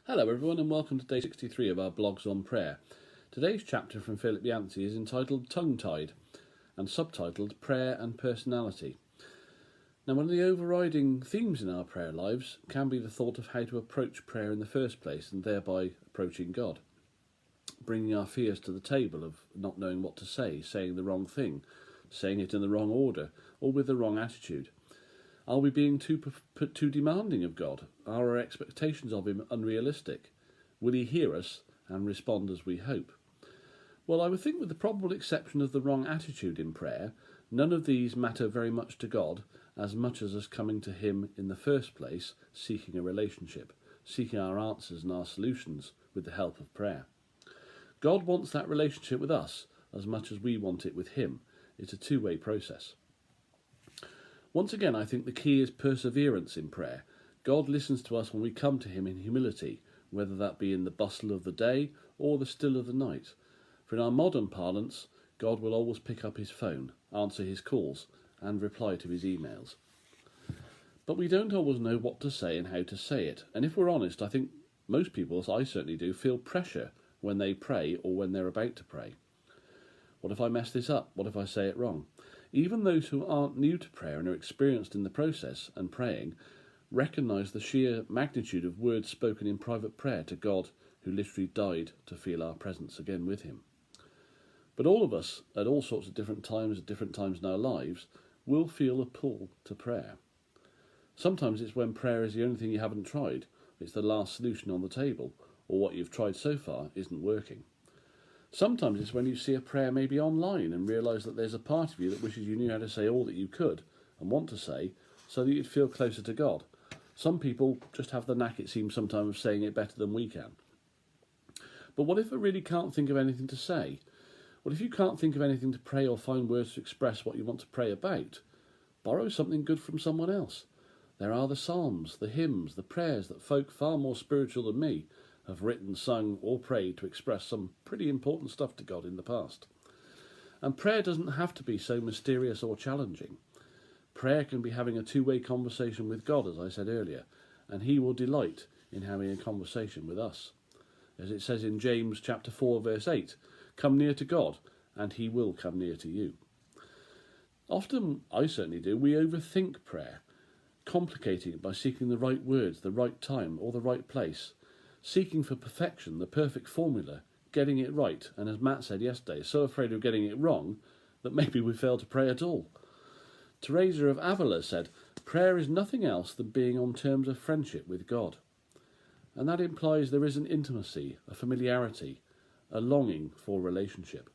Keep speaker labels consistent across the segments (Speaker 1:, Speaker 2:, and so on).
Speaker 1: Hello everyone and welcome to day 63 of our blogs on prayer. Today's chapter from Philip Yancey is entitled Tongue-Tied and subtitled Prayer and Personality. Now, one of the overriding themes in our prayer lives can be the thought of how to approach prayer in the first place and thereby approaching God. Bringing our fears to the table of not knowing what to say, saying the wrong thing, saying it in the wrong order or with the wrong attitude. Are we being too demanding of God? Are our expectations of him unrealistic? Will he hear us and respond as we hope? Well, I would think with the probable exception of the wrong attitude in prayer, none of these matter very much to God as much as us coming to him in the first place, seeking a relationship, seeking our answers and our solutions with the help of prayer. God wants that relationship with us as much as we want it with him. It's a two-way process. Once again, I think the key is perseverance in prayer. God listens to us when we come to him in humility, whether that be in the bustle of the day or the still of the night. For in our modern parlance, God will always pick up his phone, answer his calls, and reply to his emails. But we don't always know what to say and how to say it. And if we're honest, I think most people, as I certainly do, feel pressure when they pray or when they're about to pray. What if I mess this up? What if I say it wrong? Even those who aren't new to prayer and are experienced in the process and praying recognise the sheer magnitude of words spoken in private prayer to God, who literally died to feel our presence again with him. But all of us, at all sorts of different times in our lives, will feel a pull to prayer. Sometimes it's when prayer is the only thing you haven't tried, it's the last solution on the table, or what you've tried so far isn't working. Sometimes it's when you see a prayer maybe online and realise that there's a part of you that wishes you knew how to say all that you could and want to say so that you'd feel closer to God. Some people just have the knack, it seems sometimes, of saying it better than we can. But what if I really can't think of anything to say? What if you can't think of anything to pray or find words to express what you want to pray about? Borrow something good from someone else. There are the psalms, the hymns, the prayers that folk far more spiritual than me have written, sung or prayed to express some pretty important stuff to God in the past. And prayer doesn't have to be so mysterious or challenging. Prayer can be having a two-way conversation with God, as I said earlier, and he will delight in having a conversation with us. As it says in James chapter 4 verse 8, come near to God and he will come near to you. Often, I certainly do, we overthink prayer, complicating it by seeking the right words, the right time or the right place, seeking for perfection, the perfect formula, getting it right, and as Matt said yesterday, so afraid of getting it wrong that maybe we fail to pray at all. Teresa of Avila said, prayer is nothing else than being on terms of friendship with God. And that implies there is an intimacy, a familiarity, a longing for relationship.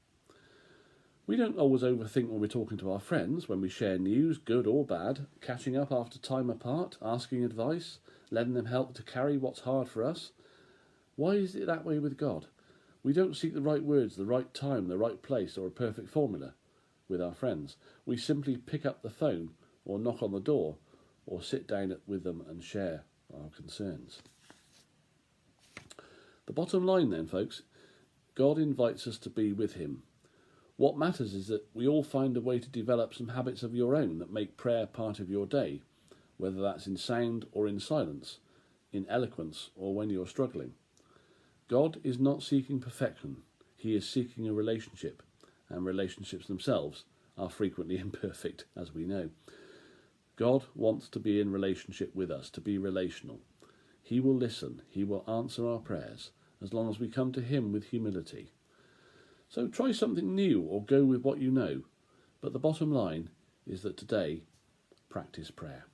Speaker 1: We don't always overthink when we're talking to our friends, when we share news, good or bad, catching up after time apart, asking advice, letting them help to carry what's hard for us. Why is it that way with God? We don't seek the right words, the right time, the right place, or a perfect formula with our friends. We simply pick up the phone or knock on the door or sit down with them and share our concerns. The bottom line then, folks, God invites us to be with him. What matters is that we all find a way to develop some habits of your own that make prayer part of your day, whether that's in sound or in silence, in eloquence or when you're struggling. God is not seeking perfection, he is seeking a relationship, and relationships themselves are frequently imperfect, as we know. God wants to be in relationship with us, to be relational. He will listen, he will answer our prayers, as long as we come to him with humility. So try something new or go with what you know, but the bottom line is that today, practice prayer.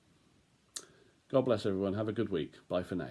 Speaker 1: God bless everyone, have a good week, bye for now.